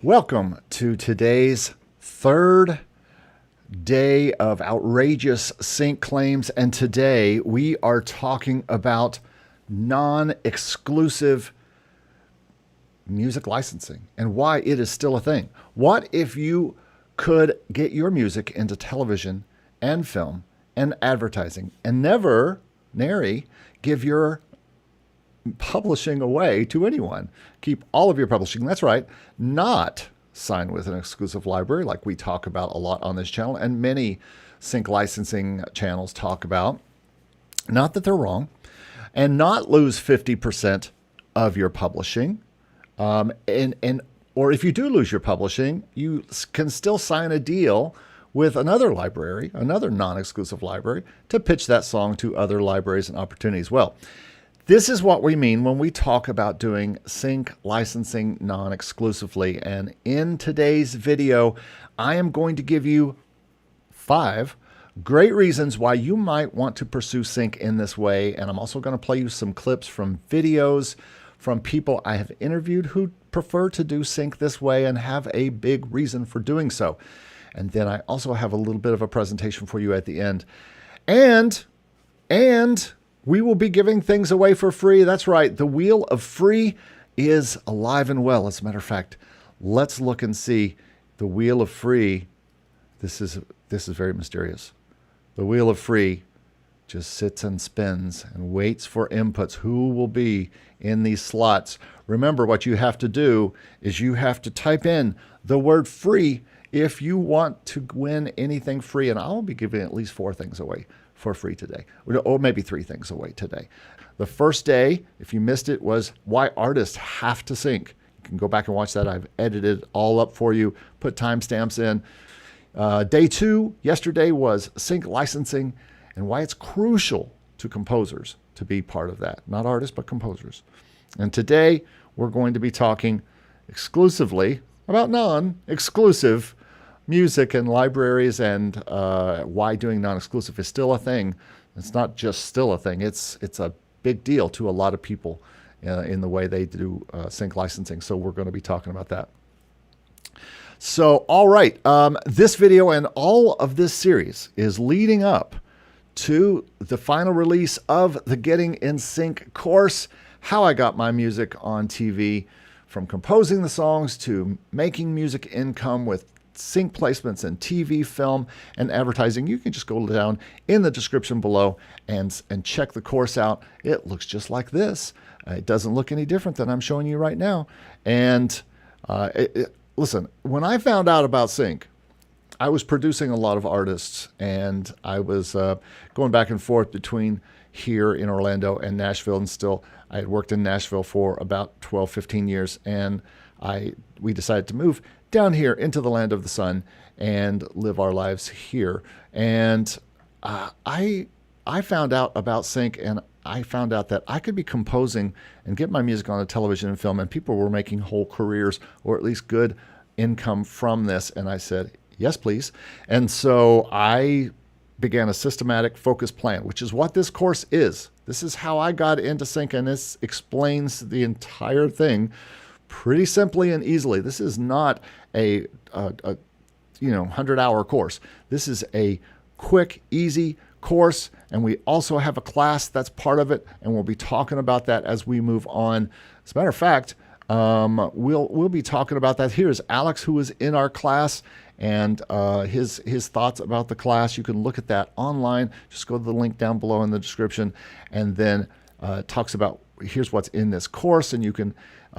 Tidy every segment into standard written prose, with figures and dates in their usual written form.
Welcome to today's third day of outrageous sync claims. And today we are talking about non-exclusive music licensing and why it is still a thing. What if you could get your music into television and film and advertising and never, nary, give your publishing away to anyone? Keep all of your publishing. That's right. Not sign with an exclusive library like we talk about a lot on this channel and many sync licensing channels talk about. Not that they're wrong. And not lose 50% of your publishing. Or if you do lose your publishing, you can still sign a deal with another library, another non-exclusive library, to pitch that song to other libraries and opportunities. Well, this is what we mean when we talk about doing sync licensing non-exclusively. And in today's video, I am going to give you 5 great reasons why you might want to pursue sync in this way. And I'm also going to play you some clips from videos from people I have interviewed who prefer to do sync this way and have a big reason for doing so. And then I also have a little bit of a presentation for you at the end. And we will be giving things away for free. That's right. The wheel of free is alive and well. As a matter of fact, let's look and see the wheel of free. This is very mysterious. The wheel of free just sits and spins and waits for inputs. Who will be in these slots? Remember, what you have to do is you have to type in the word free if you want to win anything free. And I'll be giving at least 4 things away for free today, or maybe 3 things away today. The first day, if you missed it, was why artists have to sync. You can go back and watch that. I've edited all up for you, put timestamps in. Day 2, yesterday, was sync licensing and why it's crucial to composers to be part of that. Not artists, but composers. And today, we're going to be talking exclusively about non-exclusive music and libraries and why doing non-exclusive is still a thing. It's not just still a thing. It's a big deal to a lot of people in the way they do sync licensing. So we're going to be talking about that. So, all right, this video and all of this series is leading up to the final release of the Getting in Sync course, how I got my music on TV, from composing the songs to making music income with sync placements in TV, film, and advertising. You can just go down in the description below and check the course out. It looks just like this. It doesn't look any different than I'm showing you right now. And listen, when I found out about sync, I was producing a lot of artists, and I was going back and forth between here in Orlando and Nashville, and still I had worked in Nashville for about 12, 15 years, and we decided to move down here into the land of the sun and live our lives here. And I found out about sync, and I found out that I could be composing and get my music on a television and film, and people were making whole careers or at least good income from this. And I said, yes, please. And so I began a systematic focus plan, which is what this course is. This is how I got into sync, and this explains the entire thing pretty simply and easily. This is not a 100-hour course. This is a quick, easy course, and we also have a class that's part of it, and we'll be talking about that as we move on. As a matter of fact, we'll be talking about that. Here's Alex, who is in our class, and his thoughts about the class. You can look at that online. Just go to the link down below in the description, and then talks about here's what's in this course, and you can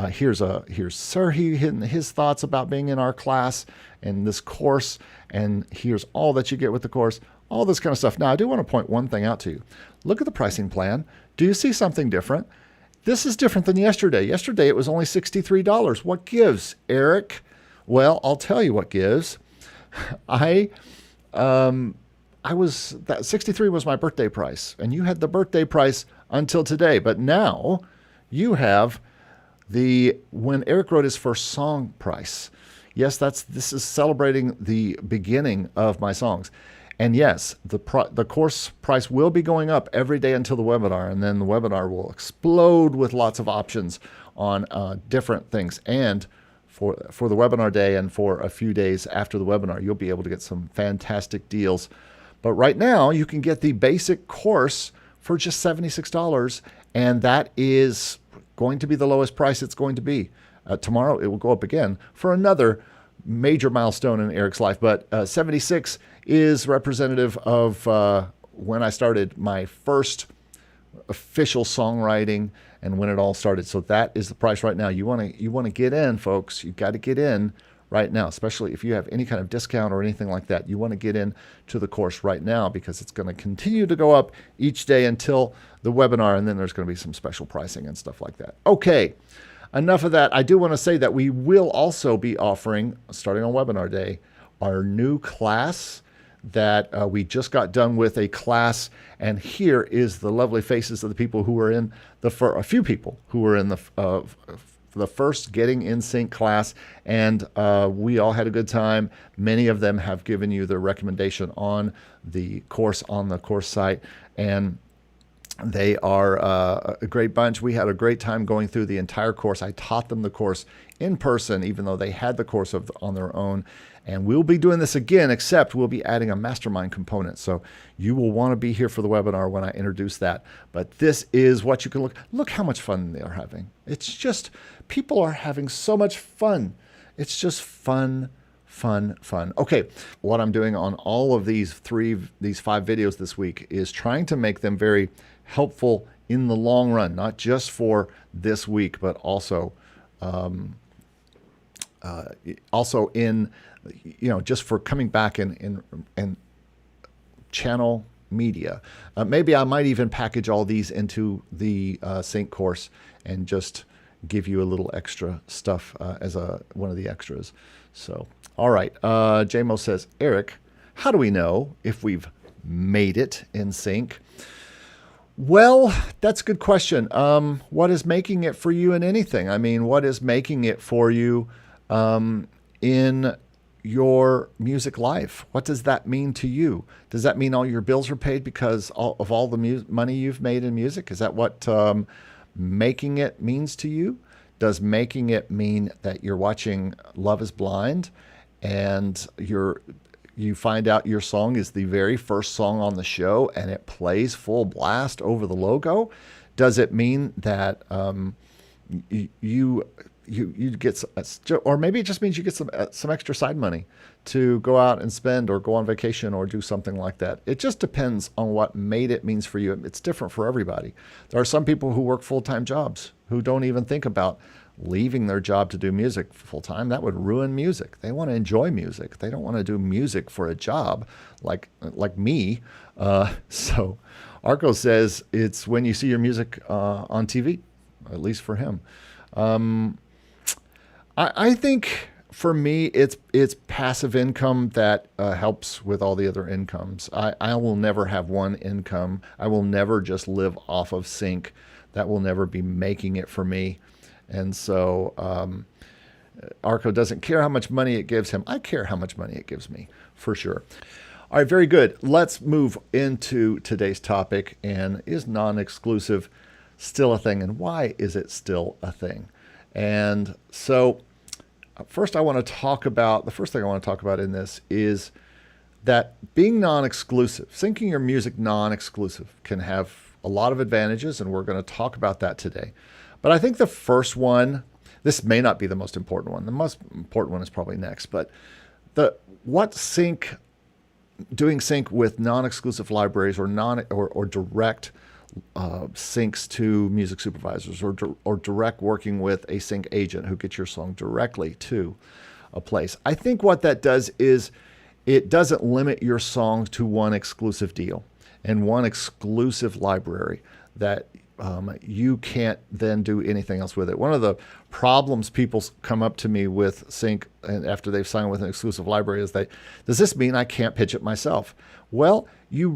here's Serhi hitting his thoughts about being in our class and this course, and here's all that you get with the course, all this kind of stuff. Now, I do want to point one thing out to you. Look at the pricing plan. Do you see something different? This is different than yesterday. Yesterday, it was only $63. What gives, Eric? Well, I'll tell you what gives. That 63 was my birthday price, and you had the birthday price until today. But now you have when Eric wrote his first song price. Yes, this is celebrating the beginning of my songs. And yes, the course price will be going up every day until the webinar, and then the webinar will explode with lots of options on different things. And for the webinar day and for a few days after the webinar. You'll be able to get some fantastic deals. But right now, you can get the basic course for just $76, and that is going to be the lowest price it's going to be. Tomorrow, it will go up again for another major milestone in Eric's life. But 76 is representative of when I started my first official songwriting and when it all started. So that is the price right now. You want to get in, folks. You got to get in right now, especially if you have any kind of discount or anything like that. You want to get in to the course right now because it's going to continue to go up each day until the webinar, and then there's going to be some special pricing and stuff like that. Okay, enough of that. I do want to say that we will also be offering, starting on webinar day, our new class that we just got done with a class, and here is the lovely faces of the people who were in a few people who were in the first Getting in Sync class, and we all had a good time. Many of them have given you their recommendation on the course site, and they are a great bunch. We had a great time going through the entire course. I taught them the course in person, even though they had the course on their own. And we'll be doing this again, except we'll be adding a mastermind component. So you will want to be here for the webinar when I introduce that. But this is what you can look how much fun they are having. It's just, people are having so much fun. It's just fun, fun, fun. Okay, what I'm doing on all of these 5 videos this week is trying to make them very helpful in the long run, not just for this week, but also in, just for coming back in channel media. Maybe I might even package all these into the Sync course and just give you a little extra stuff as one of the extras. So, all right. JMO says, Eric, how do we know if we've made it in Sync? Well, that's a good question. What is making it for you in anything? I mean, what is making it for you in your music life? What does that mean to you? Does that mean all your bills are paid because of all the money you've made in music? Is that what making it means to you? Does making it mean that you're watching Love is Blind and you find out your song is the very first song on the show and it plays full blast over the logo? Does it mean that you get, or maybe it just means you get some extra side money to go out and spend or go on vacation or do something like that? It just depends on what made it means for you. It's different for everybody. There are some people who work full-time jobs who don't even think about leaving their job to do music full-time. That would ruin music. They want to enjoy music. They don't want to do music for a job like me. So Arco says it's when you see your music on TV, at least for him. I think for me, it's passive income that helps with all the other incomes. I will never have one income. I will never just live off of Sync. That will never be making it for me. And so Arco doesn't care how much money it gives him. I care how much money it gives me, for sure. All right, very good. Let's move into today's topic. And is non-exclusive still a thing? And why is it still a thing? And so the first thing I want to talk about in this is that being non-exclusive, syncing your music non-exclusive, can have a lot of advantages, and we're going to talk about that today. But I think the first one, this may not be the most important one. The most important one is probably next. But doing sync with non-exclusive libraries or direct syncs to music supervisors or direct working with a sync agent who gets your song directly to a place. I think what that does is it doesn't limit your song to one exclusive deal and one exclusive library that you can't then do anything else with it. One of the problems people come up to me with Sync and after they've signed with an exclusive library is does this mean I can't pitch it myself? Well, you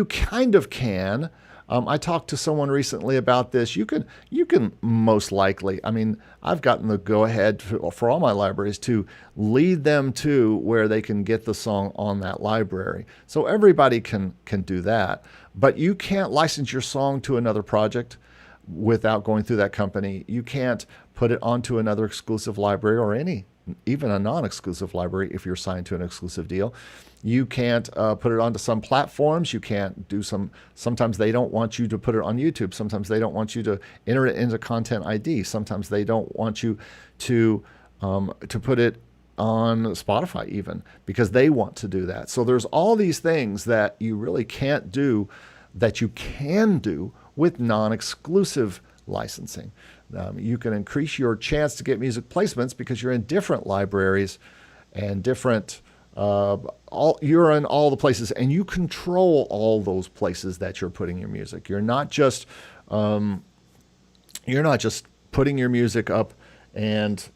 kind of can. I talked to someone recently about this. You can most likely, I've gotten the go-ahead for all my libraries to lead them to where they can get the song on that library. So everybody can do that. But you can't license your song to another project. without going through that company. You can't put it onto another exclusive library or any, even a non-exclusive library if you're signed to an exclusive deal. You can't put it onto some platforms. You can't do sometimes they don't want you to put it on YouTube. Sometimes they don't want you to enter it into Content ID. Sometimes they don't want you to put it on Spotify even, because they want to do that. So there's all these things that you really can't do that you can do with non-exclusive licensing. You can increase your chance to get music placements because you're in different libraries and different you're in all the places, and you control all those places that you're putting your music. You're not just putting your music up and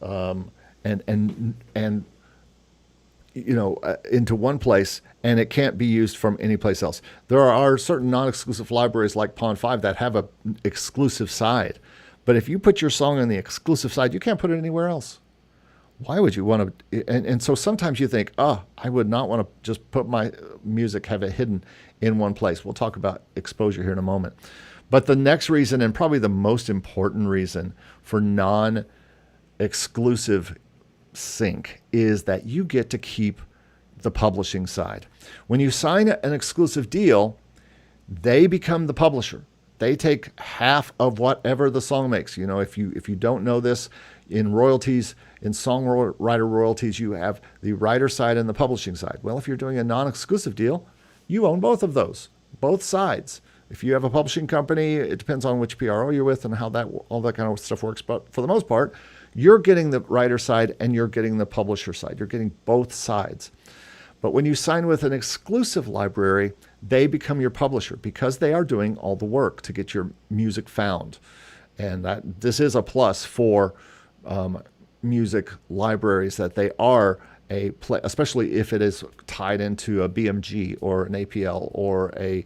into one place, and it can't be used from any place else. There are certain non-exclusive libraries like Pond 5 that have an exclusive side. But if you put your song on the exclusive side, you can't put it anywhere else. Why would you want to? And so sometimes you think, I would not want to just put my music, have it hidden in one place. We'll talk about exposure here in a moment. But the next reason, and probably the most important reason for non-exclusive sync, is that you get to keep the publishing side. When you sign an exclusive deal, they become the publisher. They take half of whatever the song makes. If you don't know this, in royalties, in songwriter royalties, you have the writer side and the publishing side. Well, if you're doing a non-exclusive deal, you own both of those, both sides. If you have a publishing company, it depends on which PRO you're with and how all that kind of stuff works. But for the most part, you're getting the writer side and you're getting the publisher side. You're getting both sides. But when you sign with an exclusive library, they become your publisher because they are doing all the work to get your music found. And this is a plus for music libraries, that they are especially if it is tied into a BMG or an APL or a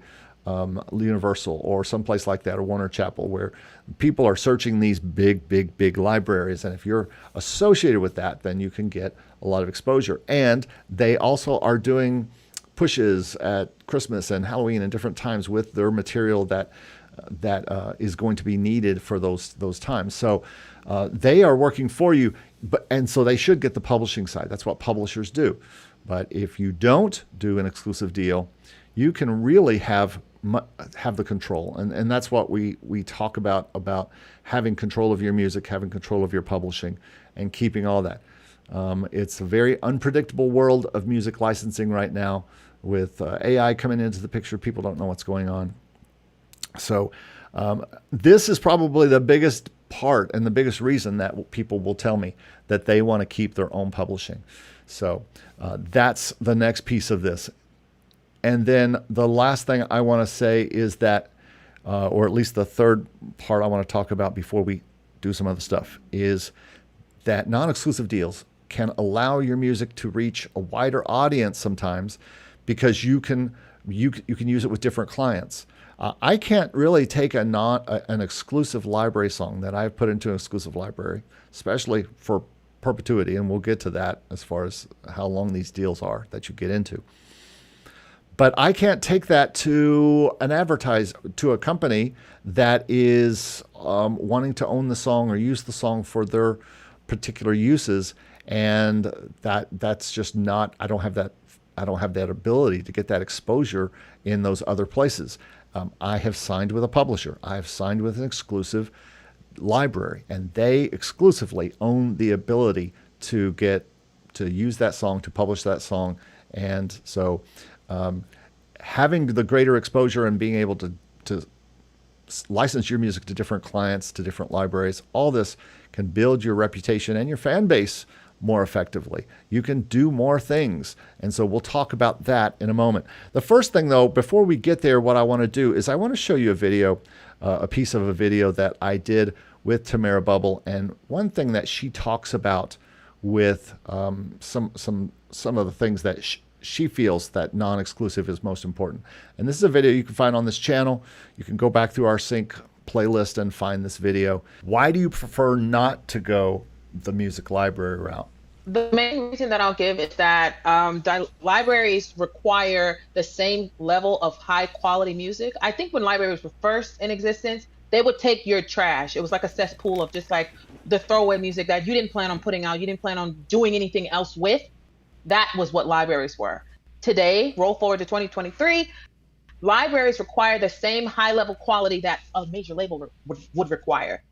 Universal or someplace like that, or Warner Chappell, where people are searching these big libraries. And if you're associated with that, then you can get a lot of exposure. And they also are doing pushes at Christmas and Halloween and different times with their material that is going to be needed for those times. So they are working for you, and so they should get the publishing side. That's what publishers do. But if you don't do an exclusive deal, you can really have the control, and that's what we talk about having control of your music, having control of your publishing, and keeping all that. It's a very unpredictable world of music licensing right now, with AI coming into the picture. People don't know what's going on. So this is probably the biggest part and the biggest reason that people will tell me that they want to keep their own publishing. So that's the next piece of this. And then the last thing I want to say is that, or at least the third part I want to talk about before we do some other stuff, is that non-exclusive deals can allow your music to reach a wider audience sometimes, because you can use it with different clients. I can't really take an exclusive library song that I've put into an exclusive library, especially for perpetuity, and we'll get to that as far as how long these deals are that you get into. But I can't take that to to a company that is wanting to own the song or use the song for their particular uses, and that's just not. I don't have that ability to get that exposure in those other places. I have signed with a publisher. I have signed with an exclusive library, and they exclusively own the ability to use that song, to publish that song. And so having the greater exposure and being able to license your music to different clients, to different libraries, all this can build your reputation and your fan base more effectively. You can do more things. And so we'll talk about that in a moment. The first thing, though, before we get there, what I want to do is I want to show you a video, a piece of a video that I did with Tamara Bubble. And one thing that she talks about with some of the things that she feels that non-exclusive is most important. And this is a video you can find on this channel. You can go back through our sync playlist and find this video. Why do you prefer not to go the music library route? The main reason that I'll give is that libraries require the same level of high quality music. I think when libraries were first in existence, They would take your trash. It was like a cesspool of just like the throwaway music that you didn't plan on putting out, you didn't plan on doing anything else with. That was what libraries were. Today, roll forward to 2023, libraries require the same high level quality that a major label would require,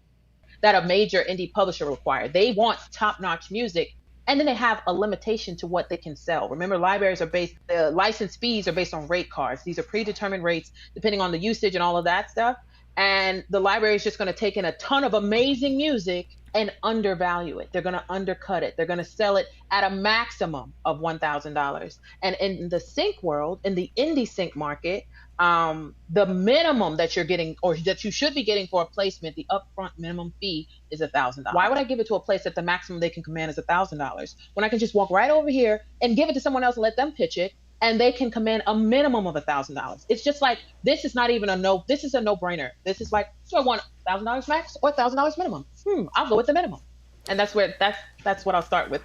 that a major indie publisher require. They want top notch music. And then they have a limitation to what they can sell. Remember, libraries are based, the license fees are based on rate cards. These are predetermined rates depending on the usage and all of that stuff. And the library is just going to take in a ton of amazing music and undervalue it. They're going to undercut it. They're going to sell it at a maximum of $1,000. And in the sync world, in the indie sync market, the minimum that you're getting or that you should be getting for a placement, the upfront minimum fee is $1,000. Why would I give it to a place that the maximum they can command is $1,000 when I can just walk right over here and give it to someone else and let them pitch it and they can command a minimum of $1,000? It's just like, this is not even a no, this is a no-brainer. This is like, so I want $1,000 max or $1,000 minimum. I'll go with the minimum. And that's what I'll start with.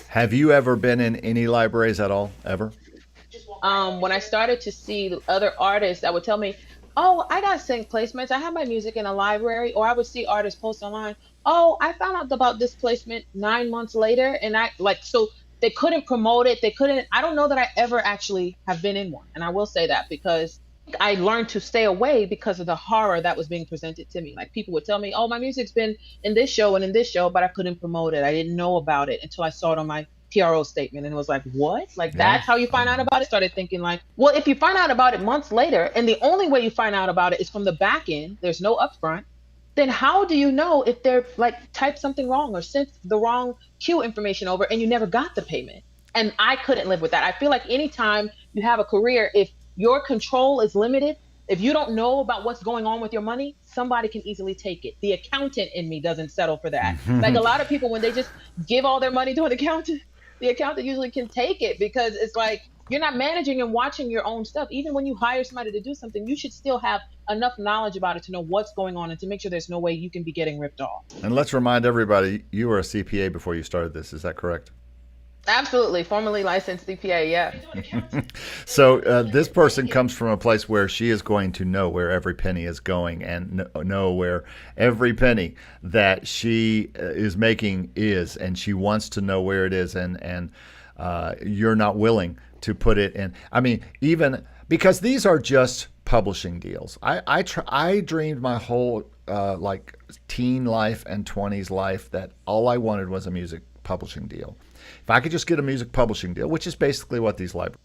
Have you ever been in any libraries at all, ever? When I started to see other artists that would tell me, oh, I got sync placements. I have my music in a library, or I would see artists post online, oh, I found out about this placement 9 months later. And I like, so they couldn't promote it. They couldn't, I don't know that I ever actually have been in one. And I will say that because I learned to stay away because of the horror that was being presented to me. Like people would tell me, oh, my music's been in this show and in this show, but I couldn't promote it. I didn't know about it until I saw it on my PRO statement, and it was like, what? Like, that's how you find out about it? Started thinking like, well, if you find out about it months later, and the only way you find out about it is from the back end, there's no upfront, then how do you know if they're like typed something wrong or sent the wrong queue information over and you never got the payment? And I couldn't live with that. I feel like anytime you have a career, if your control is limited, if you don't know about what's going on with your money, somebody can easily take it. The accountant in me doesn't settle for that. Like a lot of people, when they just give all their money to an accountant, the accountant usually can take it because it's like you're not managing and watching your own stuff. Even when you hire somebody to do something, you should still have enough knowledge about it to know what's going on and to make sure there's no way you can be getting ripped off. And let's remind everybody, you were a CPA before you started this. Is that correct? Absolutely. Formerly licensed CPA, yeah. So this person comes from a place where she is going to know where every penny is going and know where every penny that she is making is, and she wants to know where it is, and you're not willing to put it in. I mean, even because these are just publishing deals. I dreamed my whole like teen life and 20s life that all I wanted was a music publishing deal. If I could just get a music publishing deal, which is basically what these libraries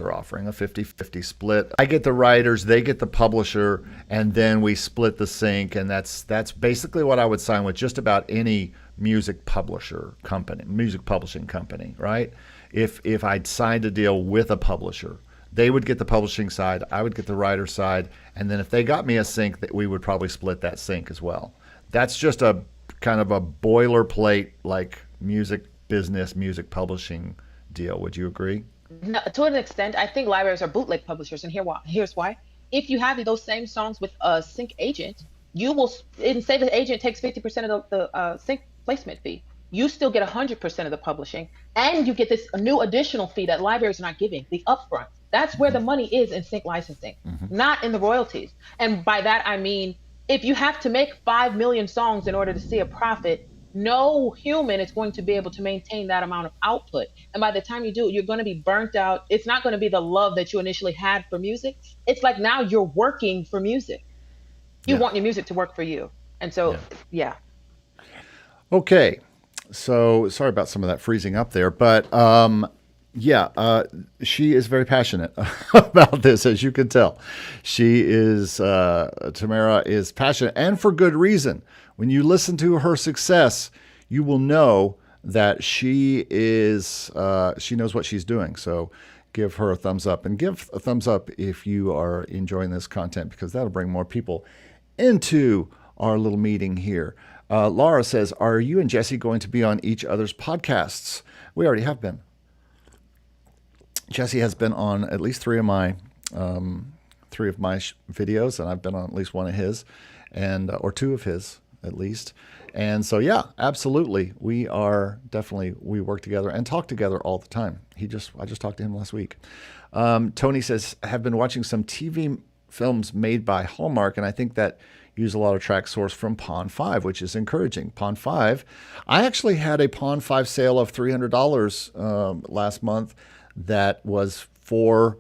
are offering, a 50-50 split. I get the writers, they get the publisher, and then we split the sync, and that's basically what I would sign with just about any music publisher company, music publishing company, right? If I'd signed a deal with a publisher, they would get the publishing side, I would get the writer side, and then if they got me a sync, that we would probably split that sync as well. That's just a kind of a boilerplate like music business, music publishing deal. Would you agree? No, to an extent, I think libraries are bootleg publishers, and here's why. If you have those same songs with a sync agent, you will, and say the agent takes 50% of the sync placement fee, you still get 100% of the publishing, and you get this new additional fee that libraries are not giving, the upfront. That's where the money is in sync licensing, not in the royalties. And by that, I mean, if you have to make 5 million songs in order to see a profit, no human is going to be able to maintain that amount of output. And by the time you do it, you're going to be burnt out. It's not going to be the love that you initially had for music. It's like now you're working for music. You want your music to work for you. And so, yeah. Okay. So sorry about some of that freezing up there, but she is very passionate about this, as you can tell. She is, Tamara is passionate, and for good reason. When you listen to her success, you will know that she knows what she's doing. So give her a thumbs up, and give a thumbs up if you are enjoying this content, because that'll bring more people into our little meeting here. Laura says, are you and Jesse going to be on each other's podcasts? We already have been. Jesse has been on at least three of my videos, and I've been on at least one of his, and or two of his at least. And so, yeah, absolutely, we work together and talk together all the time. I just talked to him last week. Tony says, have been watching some TV films made by Hallmark, and I think that use a lot of track source from Pond 5, which is encouraging. Pond 5, I actually had a Pond 5 sale of $300 last month that was for,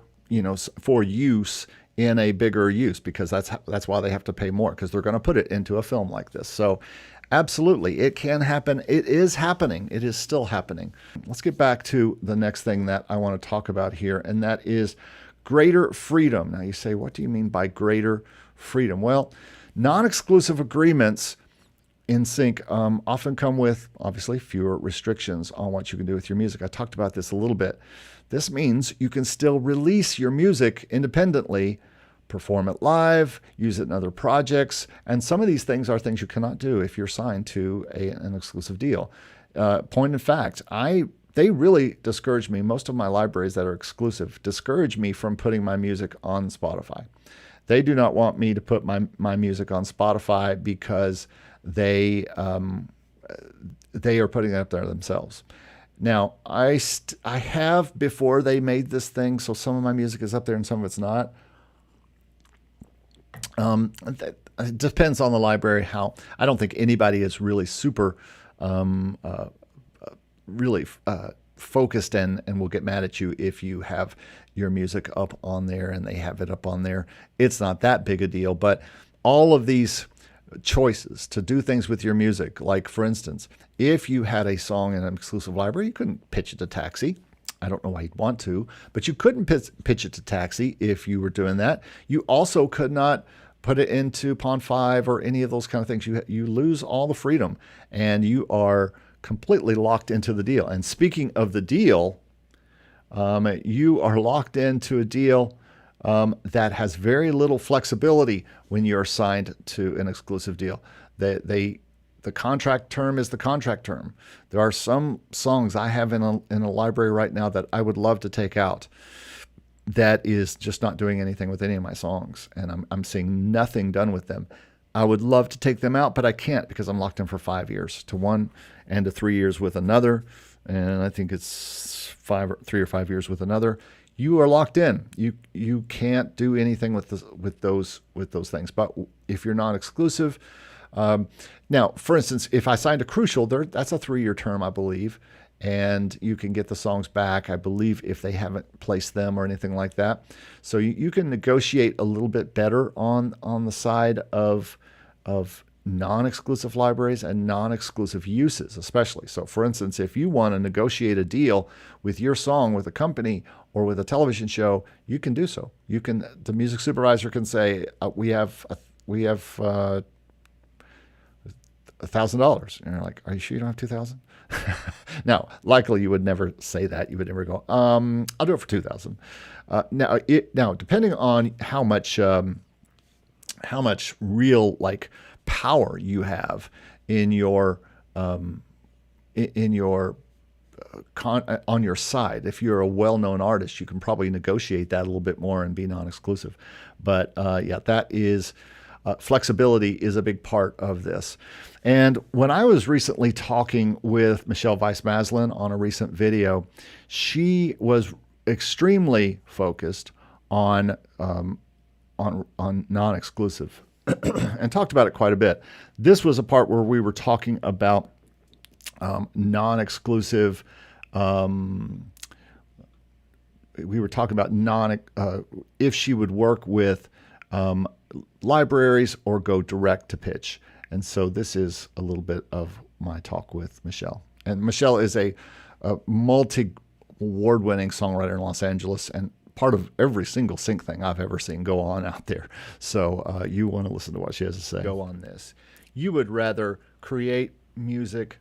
for use in a bigger use, because that's why they have to pay more, because they're going to put it into a film like this. So absolutely, it can happen. It is happening. It is still happening. Let's get back to the next thing that I want to talk about here, and that is greater freedom. Now you say, what do you mean by greater freedom? Well, non-exclusive agreements in sync often come with, obviously, fewer restrictions on what you can do with your music. I talked about this a little bit. This means you can still release your music independently, perform it live, use it in other projects, and some of these things are things you cannot do if you're signed to an exclusive deal. Point in fact, they really discourage me. Most of my libraries that are exclusive discourage me from putting my music on Spotify. They do not want me to put my music on Spotify because they are putting it up there themselves. Now, I have before they made this thing, so some of my music is up there and some of it's not. It depends on the library. How I don't think anybody is really super focused and will get mad at you if you have your music up on there and they have it up on there. It's not that big a deal, but all of these choices to do things with your music, like for instance, if you had a song in an exclusive library, you couldn't pitch it to Taxi. I don't know why you'd want to, but you couldn't pitch it to Taxi if you were doing that. You also could not put it into Pond 5 or any of those kind of things. You lose all the freedom, and you are completely locked into the deal. And speaking of the deal, you are locked into a deal that has very little flexibility when you're signed to an exclusive deal. The contract term is the contract term. There are some songs I have in a library right now that I would love to take out. That is just not doing anything with any of my songs, and I'm seeing nothing done with them. I would love to take them out, but I can't because I'm locked in for 5 years to one and to 3 years with another, and I think it's 3 or 5 years with another. You are locked in. You can't do anything with those things. But if you're non-exclusive, now, for instance, if I signed a Crucial, that's a 3-year term, I believe, and you can get the songs back, I believe, if they haven't placed them or anything like that. So you can negotiate a little bit better on the side of non-exclusive libraries and non-exclusive uses, especially. So, for instance, if you want to negotiate a deal with your song with a company or with a television show, you can do so. The music supervisor can say, we have $1,000. And you're like, are you sure you don't have 2,000? Now, likely you would never say that. You would never go, I'll do it for 2,000. Now, depending on how much real power you have on your side. If you're a well-known artist, you can probably negotiate that a little bit more and be non-exclusive. But that is flexibility is a big part of this. And when I was recently talking with Michelle Weiss-Maslin on a recent video, she was extremely focused on non-exclusive and talked about it quite a bit. This was a part where we were talking about non-exclusive. We were talking about if she would work with libraries or go direct to pitch. And so this is a little bit of my talk with Michelle. And Michelle is a multi-award-winning songwriter in Los Angeles and part of every single sync thing I've ever seen go on out there. So you want to listen to what she has to say. Go on this. You would rather create music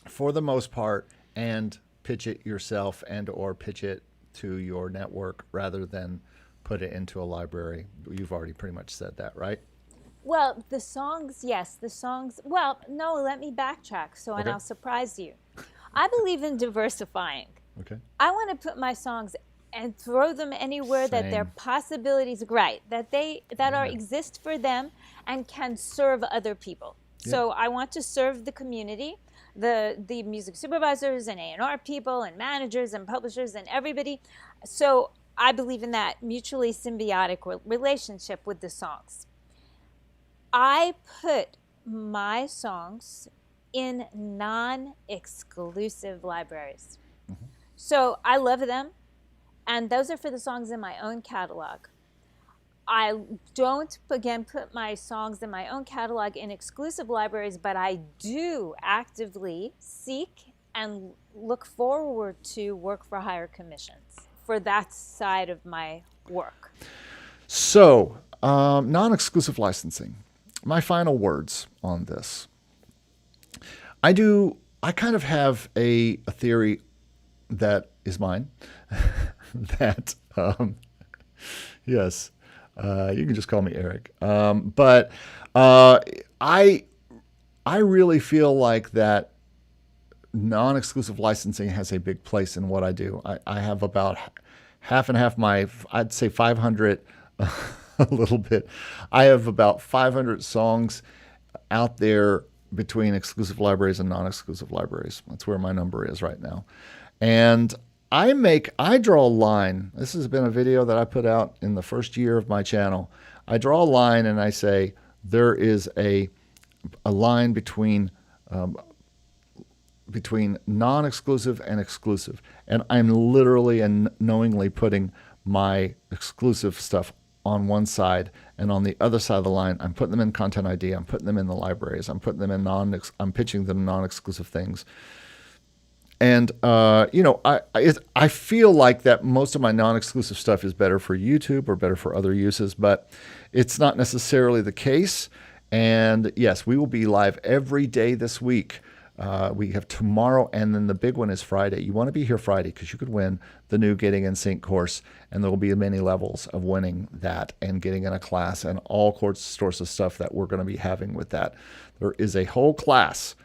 for the most part and pitch it yourself and or pitch it to your network rather than put it into a library. You've already pretty much said that, right? Well, the songs, yes. Well, no, let me backtrack and I'll surprise you. I believe in diversifying. Okay. I want to put my songs and throw them anywhere that their possibilities exist for them and can serve other people. Yeah. So I want to serve the community, the music supervisors and A&R people and managers and publishers and everybody. So I believe in that mutually symbiotic relationship with the songs. I put my songs in non-exclusive libraries. Mm-hmm. So I love them, and those are for the songs in my own catalog. I don't, again, put my songs in my own catalog in exclusive libraries, but I do actively seek and look forward to work for hire commissions for that side of my work. So, non-exclusive licensing. My final words on this. I kind of have a theory that is mine that, yes, you can just call me Eric. But I really feel like that non-exclusive licensing has a big place in what I do. I have about half and half I'd say 500, a little bit. I have about 500 songs out there between exclusive libraries and non-exclusive libraries. That's where my number is right now. And I draw a line. This has been a video that I put out in the first year of my channel. I draw a line and I say there is a line between non-exclusive and exclusive. And I'm literally and knowingly putting my exclusive stuff on one side, and on the other side of the line, I'm putting them in Content ID. I'm putting them in the libraries. I'm putting them in I'm pitching them non-exclusive things. And I feel like that most of my non-exclusive stuff is better for YouTube or better for other uses, but it's not necessarily the case. And yes, we will be live every day this week. We have tomorrow, and then the big one is Friday. You want to be here Friday because you could win the new Getting in Sync course, and there will be many levels of winning that and getting in a class and all sorts of stuff that we're going to be having with that. There is a whole class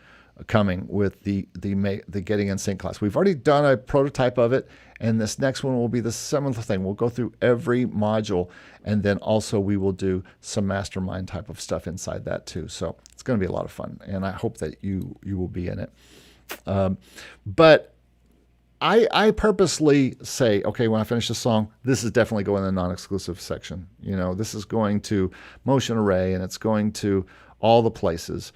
coming with the Getting in Sync class. We've already done a prototype of it, and this next one will be the seventh thing. We'll go through every module, and then also we will do some mastermind type of stuff inside that too. So it's going to be a lot of fun, and I hope that you will be in it. But I purposely say, okay, when I finish the song, this is definitely going in the non-exclusive section. This is going to Motion Array, and it's going to all the places.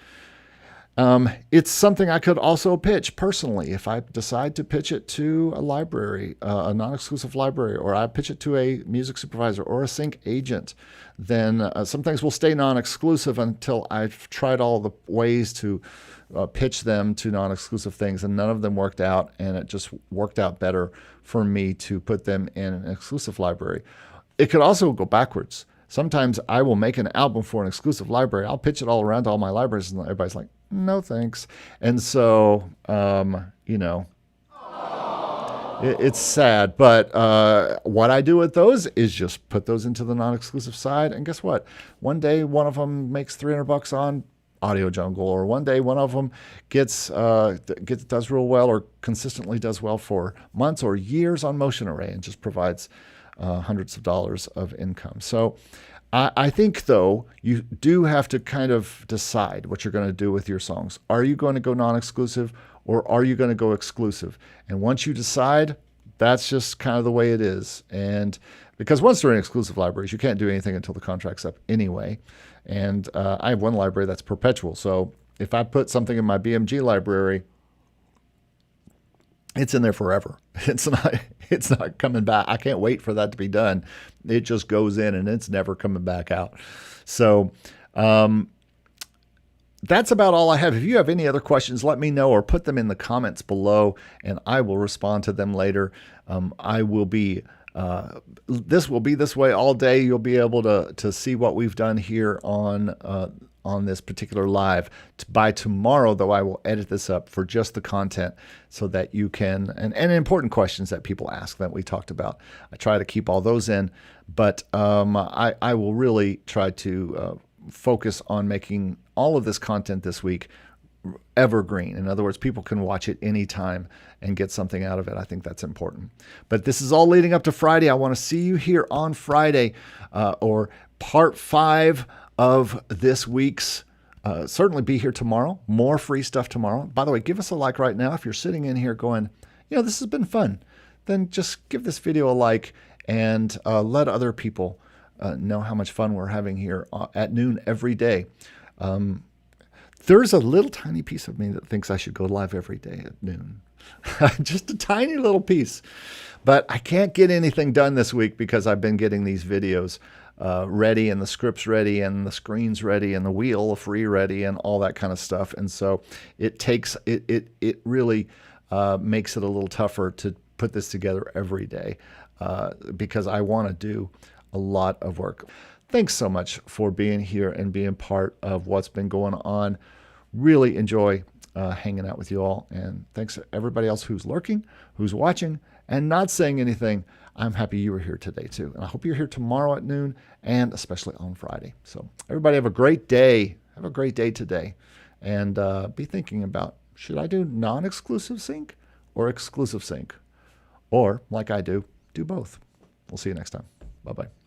It's something I could also pitch personally if I decide to pitch it to a library, a non-exclusive library, or I pitch it to a music supervisor or a sync agent. Then some things will stay non-exclusive until I've tried all the ways to pitch them to non-exclusive things, and none of them worked out, and it just worked out better for me to put them in an exclusive library. It could also go backwards. Sometimes I will make an album for an exclusive library. I'll pitch it all around to all my libraries, and everybody's like, no thanks. And so, it's sad. But what I do with those is just put those into the non-exclusive side. And guess what? One day, one of them makes $300 on Audio Jungle, or one day one of them does real well or consistently does well for months or years on Motion Array and just provides hundreds of dollars of income. So I think, though, you do have to kind of decide what you're going to do with your songs. Are you going to go non-exclusive, or are you going to go exclusive? And once you decide, that's just kind of the way it is. And because once they're in exclusive libraries, you can't do anything until the contract's up anyway. And I have one library that's perpetual. So if I put something in my BMG library, it's in there forever. It's not coming back. I can't wait for that to be done. It just goes in and it's never coming back out. So that's about all I have. If you have any other questions, let me know or put them in the comments below, and I will respond to them later. I will be this will be this way all day. You'll be able to see what we've done here on this particular live. By tomorrow, though, I will edit this up for just the content so that you can, and important questions that people ask that we talked about. I try to keep all those in, but I will really try to focus on making all of this content this week evergreen. In other words, people can watch it anytime and get something out of it. I think that's important. But this is all leading up to Friday. I want to see you here on Friday, or part 5 of this week's. Certainly be here tomorrow. More free stuff tomorrow. By the way, give us a like right now. If you're sitting in here going, this has been fun, then just give this video a like and let other people know how much fun we're having here at noon every day. There's a little tiny piece of me that thinks I should go live every day at noon. Just a tiny little piece. But I can't get anything done this week because I've been getting these videos ready, and the scripts ready, and the screens ready, and the wheel free ready, and all that kind of stuff. And so it really makes it a little tougher to put this together every day because I want to do a lot of work. Thanks so much for being here and being part of what's been going on. Really enjoy hanging out with you all. And thanks to everybody else who's lurking, who's watching, and not saying anything. I'm happy you were here today too. And I hope you're here tomorrow at noon and especially on Friday. So everybody have a great day. Have a great day today. And be thinking about, should I do non-exclusive sync or exclusive sync? Or, like I do both. We'll see you next time. Bye-bye.